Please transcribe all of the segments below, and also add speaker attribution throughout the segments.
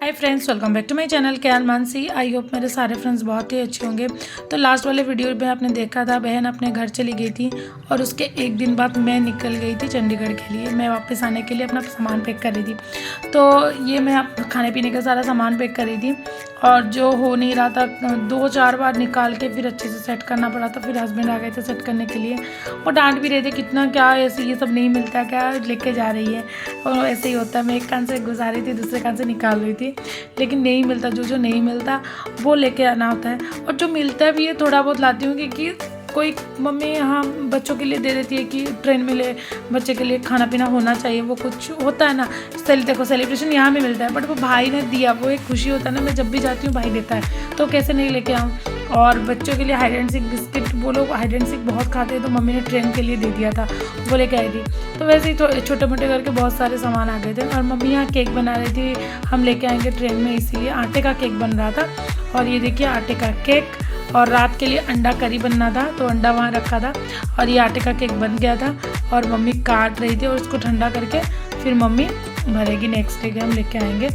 Speaker 1: Hi friends, welcome back to my channel KL Manasi. I hope मेरे सारे friends बहुत ही अच्छे होंगे। तो लास्ट वाले वीडियो में आपने देखा था बहन अपने घर चली गई थी और उसके एक दिन बाद मैं निकल गई थी चंडीगढ़ के लिए। मैं वापस आने के लिए अपना सामान पैक कर रही थी। तो ये मैं खाने पीने का सारा सामान पैक कर रही थी और जो हो नहीं रहा था 2-4 बार निकाल के फिर अच्छे से सेट करना पड़ा था। फिर हस्बैंड आ गए थे सेट करने के लिए और डांट भी रहे थे कितना क्या ऐसे ये सब नहीं मिलता, क्या लेके जा रही है। और ऐसे ही होता है, मैं एक कान से घुसा रही थी दूसरे कान से निकाल रही थी, लेकिन नहीं मिलता। जो नहीं मिलता वो लेके आना होता है। और जो मिलता भी है थोड़ा बहुत लाती हूँ क्योंकि कोई मम्मी यहाँ बच्चों के लिए दे देती है कि ट्रेन में ले बच्चे के लिए खाना पीना होना चाहिए, वो कुछ होता है ना। देखो सेलिब्रेशन यहाँ भी मिलता है बट वो भाई ने दिया, वो एक खुशी होता है ना। मैं जब भी जाती हूँ भाई देता है तो कैसे नहीं लेके आऊँ। और बच्चों के लिए हाइड एंड सीक बिस्किट, वो लोग हाइड एंड सीक बहुत खाते हैं तो मम्मी ने ट्रेन के लिए दे दिया था, वो लेके आई थी। तो वैसे ही छोटे मोटे करके बहुत सारे सामान आ गए थे। और मम्मी यहाँ केक बना रही थी, हम लेके आएंगे ट्रेन में, इसीलिए आटे का केक बन रहा था। और ये देखिए आटे का केक, और रात के लिए अंडा करी बनना था तो अंडा वहाँ रखा था और ये आटे का केक बन गया था। और मम्मी काट रही थी और उसको ठंडा करके फिर मम्मी भरेगी, नेक्स्ट डे के हम लेके आएंगे।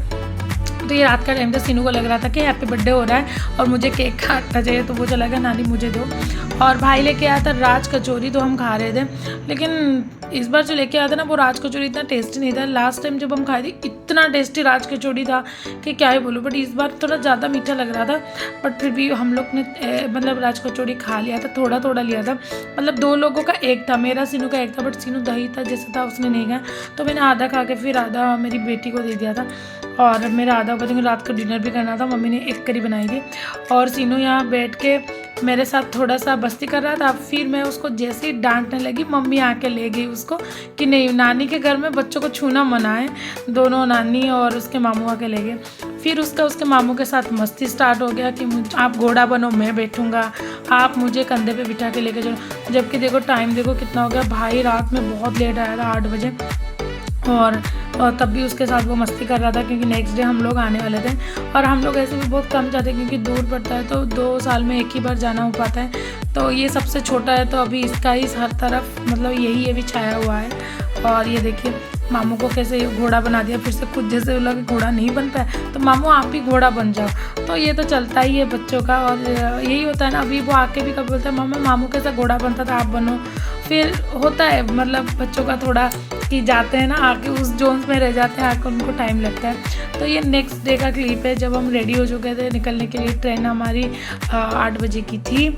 Speaker 1: तो ये रात का टाइम था, सीनू को लग रहा था कि हैप्पी बर्थडे हो रहा है और मुझे केक काटना चाहिए, तो वो चला गया नानी मुझे दो। और भाई लेके आया था राज कचौरी, तो हम खा रहे थे। लेकिन इस बार जो लेके आया था ना वो राज कचौरी इतना टेस्टी नहीं था। लास्ट टाइम जब हम खाए थे इतना टेस्टी राज कचौरी था कि क्या ही बोलूँ, बट इस बार थोड़ा ज़्यादा मीठा लग रहा था। बट फिर भी हम लोग ने मतलब राज कचौरी खा लिया था, थोड़ा थोड़ा लिया था। मतलब 2 लोगों का एक था, मेरा सीनू का एक था, बट सीनू दही था जैसे था उसने नहीं खाया, तो मैंने आधा खा के फिर आधा मेरी बेटी को दे दिया था। और मेरा आधा बजे रात का डिनर भी करना था, मम्मी ने एक करी बनाई थी। और सीनू यहाँ बैठ के मेरे साथ थोड़ा सा मस्ती कर रहा था। फिर मैं उसको जैसे ही डांटने लगी मम्मी आके ले गई उसको कि नहीं, नानी के घर में बच्चों को छूना मना है। दोनों नानी और उसके मामू आके ले गए। फिर उसके मामू के साथ मस्ती स्टार्ट हो गया कि आप घोड़ा बनो, मैं बैठूंगा, आप मुझे कंधे पे बिठा के लेके चलो। जबकि देखो टाइम देखो कितना हो गया, भाई रात में बहुत लेट आया था 8 बजे। और तब भी उसके साथ वो मस्ती कर रहा था क्योंकि नेक्स्ट डे हम लोग आने वाले थे। और हम लोग ऐसे भी बहुत कम जाते हैं क्योंकि दूर पड़ता है, तो 2 साल में एक ही बार जाना हो पाता है। तो ये सबसे छोटा है तो अभी इसका ही हर तरफ मतलब यही अभी छाया हुआ है। और ये देखिए मामू को कैसे घोड़ा बना दिया, फिर से खुद जैसे बोला कि घोड़ा नहीं बन पाया तो मामू आप भी घोड़ा बन जाओ। तो ये तो चलता ही है बच्चों का, और यही होता है ना। अभी वो आके भी कभी बोलता है मामा मामू कैसा घोड़ा बनता था आप बनो। फिर होता है मतलब बच्चों का थोड़ा कि जाते हैं ना आके उस जोन्स में रह जाते हैं, आके उनको टाइम लगता है। तो ये नेक्स्ट डे का क्लिप है जब हम रेडी हो चुके थे निकलने के लिए। ट्रेन हमारी 8 बजे की थी।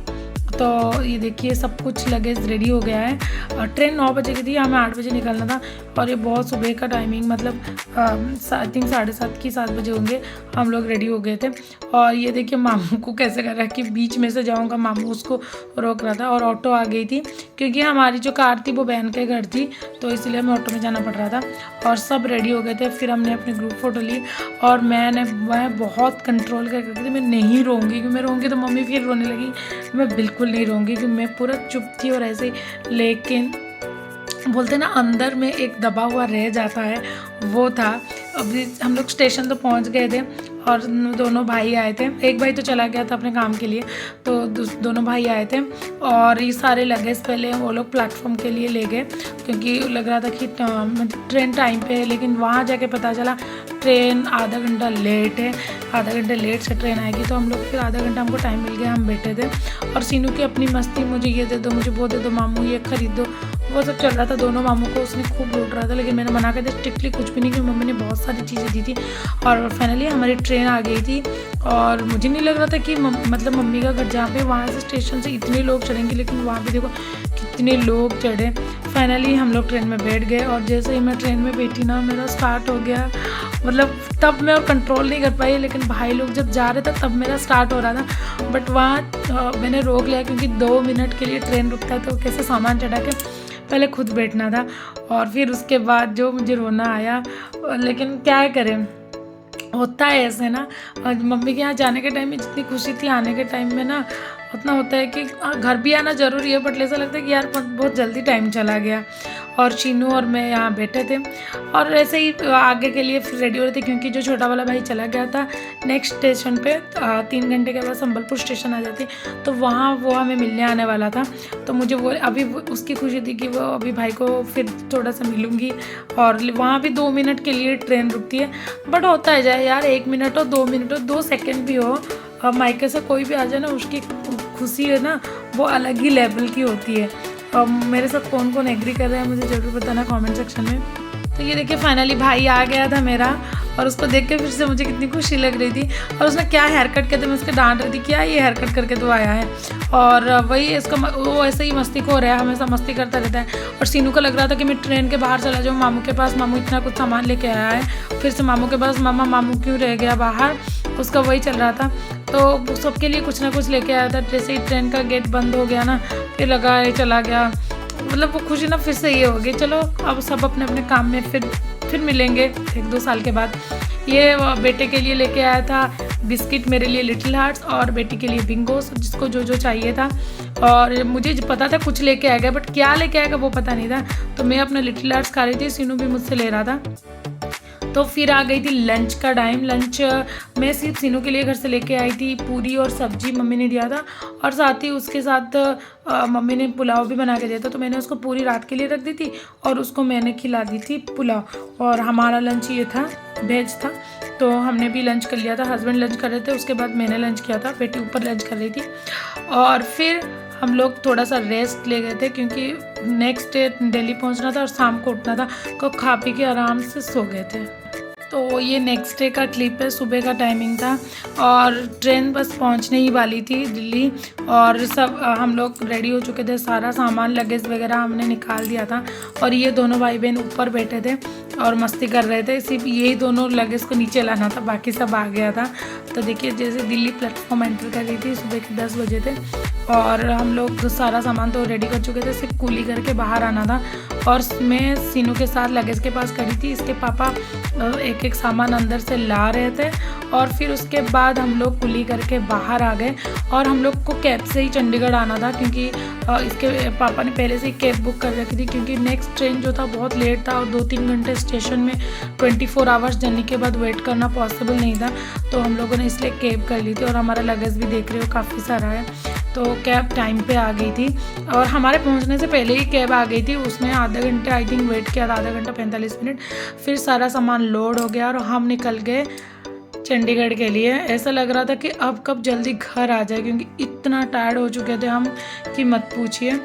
Speaker 1: तो ये देखिए सब कुछ लगेज रेडी हो गया है। और ट्रेन 9 बजे की थी, हमें 8 बजे निकलना था। और ये बहुत सुबह का टाइमिंग, मतलब आई थिंक 7:30 की 7 बजे होंगे हम लोग रेडी हो गए थे। और ये देखिए मामू को कैसे कर रहा है कि बीच में से जाऊंगा, मामू उसको रोक रहा था। और ऑटो आ गई थी क्योंकि हमारी जो कार थी वो बहन के घर थी, तो इसलिए हमें ऑटो में जाना पड़ रहा था। और सब रेडी हो गए थे, फिर हमने अपनी ग्रुप फ़ोटो ली। और मैं बहुत कंट्रोल कर रही थी, मैं नहीं रोऊंगी क्योंकि मैं रोऊंगी तो मम्मी फिर रोने लगी। मैं बिल्कुल नहीं रोऊंगी क्योंकि मैं पूरा चुप थी और ऐसे। लेकिन बोलते ना अंदर में एक दबा हुआ रह जाता है, वो था। अभी हम लोग स्टेशन तो पहुंच गए थे और दोनों भाई आए थे। एक भाई तो चला गया था अपने काम के लिए, तो दोनों भाई आए थे। और ये सारे लगेज पहले वो लोग प्लेटफॉर्म के लिए ले गए क्योंकि लग रहा था कि ट्रेन टाइम पे है। लेकिन वहाँ जाके पता चला ट्रेन आधा घंटा लेट है, आधा घंटे लेट से ट्रेन आएगी। तो हम लोग फिर आधा घंटा हमको टाइम मिल गया, हम बैठे थे। और सीनू की अपनी मस्ती, मुझे ये दे दो, मुझे वो दे दो, मामू ये खरीद दो, वो सब चल रहा था। दोनों मामू को उसने खूब लूट रहा था, लेकिन मैंने मना कर दिया स्ट्रिक्टली कुछ भी नहीं, क्योंकि मम्मी ने बहुत सारी चीज़ें दी थी। और फाइनली हमारी ट्रेन आ गई थी। और मुझे नहीं लग रहा था कि मतलब मम्मी का घर जहाँ पे, वहाँ से स्टेशन से इतने लोग चढ़ेंगे, लेकिन वहाँ पे देखो कितने लोग चढ़े। फाइनली हम लोग ट्रेन में बैठ गए। और जैसे ही मैं ट्रेन में बैठी ना, मेरा स्टार्ट हो गया, मतलब तब मैं और कंट्रोल नहीं कर पाई। लेकिन भाई लोग जब जा रहे थे तब मेरा स्टार्ट हो रहा था, बट वहाँ मैंने रोक लिया क्योंकि 2 मिनट के लिए ट्रेन रुकता है, तो कैसे सामान चढ़ा के पहले खुद बैठना था। और फिर उसके बाद जो मुझे रोना आया, लेकिन क्या करें, होता है ऐसे ना। और मम्मी के यहाँ जाने के टाइम में जितनी खुशी थी, आने के टाइम में ना उतना होता है कि घर भी आना ज़रूरी है, बट ऐसा लगता है कि यार बहुत जल्दी टाइम चला गया। और शीनू और मैं यहाँ बैठे थे और ऐसे ही आगे के लिए फिर रेडी हो रहे थे, क्योंकि जो छोटा वाला भाई चला गया था नेक्स्ट स्टेशन पे 3 घंटे के बाद संबलपुर स्टेशन आ जाती, तो वहाँ वो हमें मिलने आने वाला था। तो मुझे वो अभी उसकी खुशी थी कि वो अभी भाई को फिर थोड़ा सा मिलूँगी। और वहाँ भी 2 मिनट के लिए ट्रेन रुकती है, बट होता है जाए यार, 1 मिनट हो 2 मिनट हो 2 सेकेंड भी हो, मायके से कोई भी आ जाए ना, उसकी खुशी है ना वो अलग ही लेवल की होती है। मेरे साथ कौन कौन एग्री कर रहा है मुझे ज़रूर बताना कमेंट सेक्शन में। तो ये देखिए फाइनली भाई आ गया था मेरा, और उसको देख के फिर से मुझे कितनी खुशी लग रही थी। और उसने क्या हेयर कट किया था, मैं उसके डांट रही थी, क्या ये हेयर कट करके तो आया है। और वही इसका वो ऐसे ही मस्ती खो रहा है, हमेशा मस्ती करता रहता है। और सीनू को लग रहा था कि मैं ट्रेन के बाहर चला जाऊँ मामू के पास, मामू इतना कुछ सामान लेके आया है, फिर से मामू के पास, मामा मामू क्यों रह गया बाहर, उसका वही चल रहा था। तो सबके लिए कुछ ना कुछ लेके आया था। जैसे ही ट्रेन का गेट बंद हो गया ना, फिर लगा ये चला गया, मतलब वो खुशी ना फिर से ये हो गई, चलो अब सब अपने अपने काम में फिर मिलेंगे 1-2 साल के बाद। ये बेटे के लिए लेके आया था बिस्किट, मेरे लिए लिटिल हार्ट्स और बेटी के लिए बिंगोस, जिसको जो जो चाहिए था। और मुझे पता था कुछ लेके आएगा, बट क्या लेके आएगा वो पता नहीं था। तो मैं अपना लिटिल हार्ट्स खा रही थी, सीनू भी मुझसे ले रहा था। तो फिर आ गई थी लंच का टाइम। लंच मैं सिर्फ सीनू के लिए घर से लेके आई थी, पूरी और सब्जी मम्मी ने दिया था, और साथ ही उसके साथ मम्मी ने पुलाव भी बना के दिया था। तो मैंने उसको पूरी रात के लिए रख दी थी और उसको मैंने खिला दी थी पुलाव। और हमारा लंच ये था, वेज था, तो हमने भी लंच कर लिया था। हस्बैंड लंच कर रहे थे, उसके बाद मैंने लंच किया था, बेटी ऊपर लंच कर रही थी। और फिर हम लोग थोड़ा सा रेस्ट ले गए थे, क्योंकि नेक्स्ट डे दिल्ली पहुंचना था और शाम को उठना था, तो खा पी के आराम से सो गए थे। तो ये नेक्स्ट डे का क्लिप है, सुबह का टाइमिंग था और ट्रेन बस पहुंचने ही वाली थी दिल्ली। और सब हम लोग रेडी हो चुके थे, सारा सामान लगेज वगैरह हमने निकाल दिया था। और ये दोनों भाई बहन ऊपर बैठे थे और मस्ती कर रहे थे, सिर्फ यही दोनों लगेज को नीचे लाना था, बाकी सब आ गया था। तो देखिए जैसे दिल्ली प्लेटफॉर्म एंटर कर रही थी, सुबह के 10 बजे थे और हम लोग सारा सामान तो रेडी कर चुके थे, सिर्फ कूली करके बाहर आना था। और मैं सीनू के साथ लगेज के पास खड़ी थी, इसके पापा एक एक सामान अंदर से ला रहे थे। और फिर उसके बाद हम लोग कुली करके बाहर आ गए। और हम लोग को कैब से ही चंडीगढ़ आना था, क्योंकि इसके पापा ने पहले से ही कैब बुक कर रखी थी, क्योंकि नेक्स्ट ट्रेन जो था बहुत लेट था और 2-3 घंटे स्टेशन में 24 आवर्स जर्नी के बाद वेट करना पॉसिबल नहीं था। तो हम लोगों ने इसलिए कैब कर ली थी। और हमारा लगेज भी देख रहे हो काफ़ी सारा है, तो कैब टाइम पे आ गई थी। और हमारे पहुंचने से पहले ही कैब आ गई थी, उसने आधा घंटे आई थिंक वेट किया था, आधा घंटा 45 मिनट। फिर सारा सामान लोड हो गया और हम निकल गए चंडीगढ़ के लिए। ऐसा लग रहा था कि अब कब जल्दी घर आ जाए, क्योंकि इतना टायर्ड हो चुके थे हम कि मत पूछिए।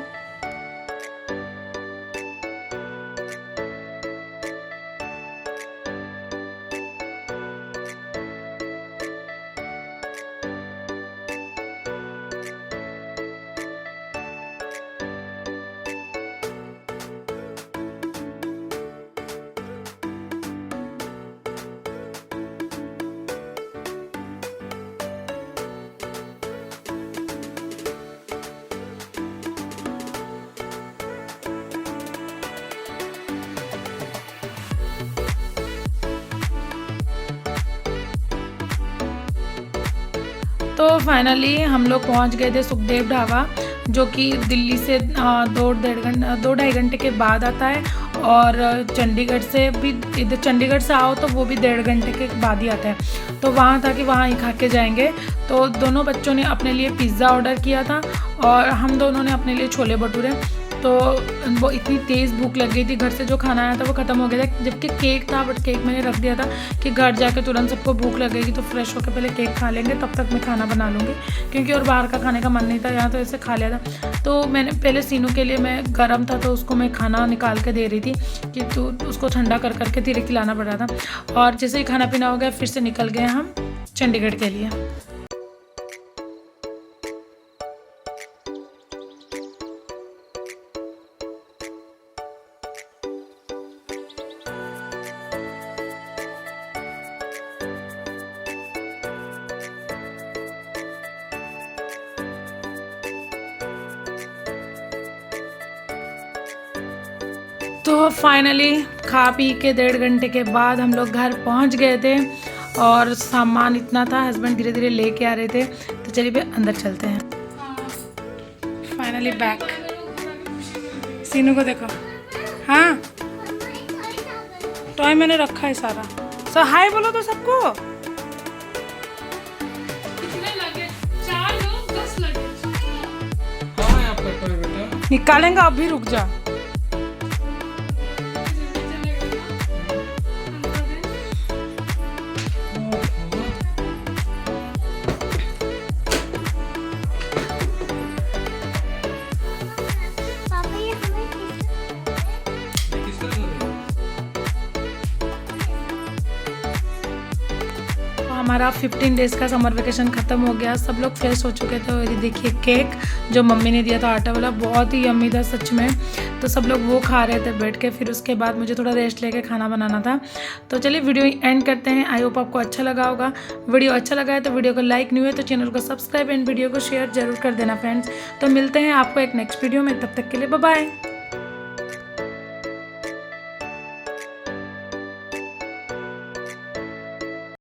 Speaker 1: तो फाइनली हम लोग पहुंच गए थे सुखदेव ढाबा, जो कि दिल्ली से 2-2.5 घंटे के बाद आता है। और चंडीगढ़ से भी, इधर चंडीगढ़ से आओ तो वो भी 1.5 घंटे के बाद ही आता है। तो वहाँ था कि वहाँ ही खा के जाएंगे। तो दोनों बच्चों ने अपने लिए पिज़्ज़ा ऑर्डर किया था और हम दोनों ने अपने लिए छोले भटूरे। तो वो इतनी तेज़ भूख लग गई थी, घर से जो खाना आया था वो ख़त्म हो गया था, जबकि केक था, बट केक मैंने रख दिया था कि घर जाके तुरंत सबको भूख लगेगी तो फ्रेश होकर पहले केक खा लेंगे, तब तक मैं खाना बना लूँगी, क्योंकि और बाहर का खाने का मन नहीं था, यहाँ तो ऐसे खा लिया था। तो मैंने पहले सीनू के लिए, मैं गर्म था तो उसको मैं खाना निकाल के दे रही थी कि तो उसको ठंडा कर करके धीरे खिलाना पड़ रहा था। और जैसे ही खाना पीना हो गया फिर से निकल गए हम चंडीगढ़ के लिए। तो फाइनली खा पी के 1.5 घंटे के बाद हम लोग घर पहुंच गए थे। और सामान इतना था, हस्बैंड धीरे धीरे लेके आ रहे थे। तो चलिए अंदर चलते हैं। Finally back. सीनू को देखो। हाँ टॉय मैंने रखा है सारा। सो हाय बोलो तो सबको।
Speaker 2: कितने लगे? 4 लोग 10 लगे।
Speaker 3: कहाँ है आपका टॉय बेटा?
Speaker 1: निकालेंगे, अभी रुक जा।
Speaker 3: किसका घर है?
Speaker 1: हमारा 15 डेज़ का समर वेकेशन ख़त्म हो गया। सब लोग फ्रेश हो चुके थे। और ये देखिए केक जो मम्मी ने दिया था आटा वाला, बहुत ही यम्मी था सच में। तो सब लोग वो खा रहे थे बैठ के। फिर उसके बाद मुझे थोड़ा रेस्ट लेके खाना बनाना था। तो चलिए वीडियो एंड करते हैं। आई होप आपको अच्छा लगा होगा। वीडियो अच्छा लगा है तो वीडियो को लाइक, नहीं हुए तो चैनल को सब्सक्राइब एंड वीडियो को शेयर जरूर कर देना फ्रेंड्स। तो मिलते हैं आपको एक नेक्स्ट वीडियो में, तब तक के लिए बाय बाय।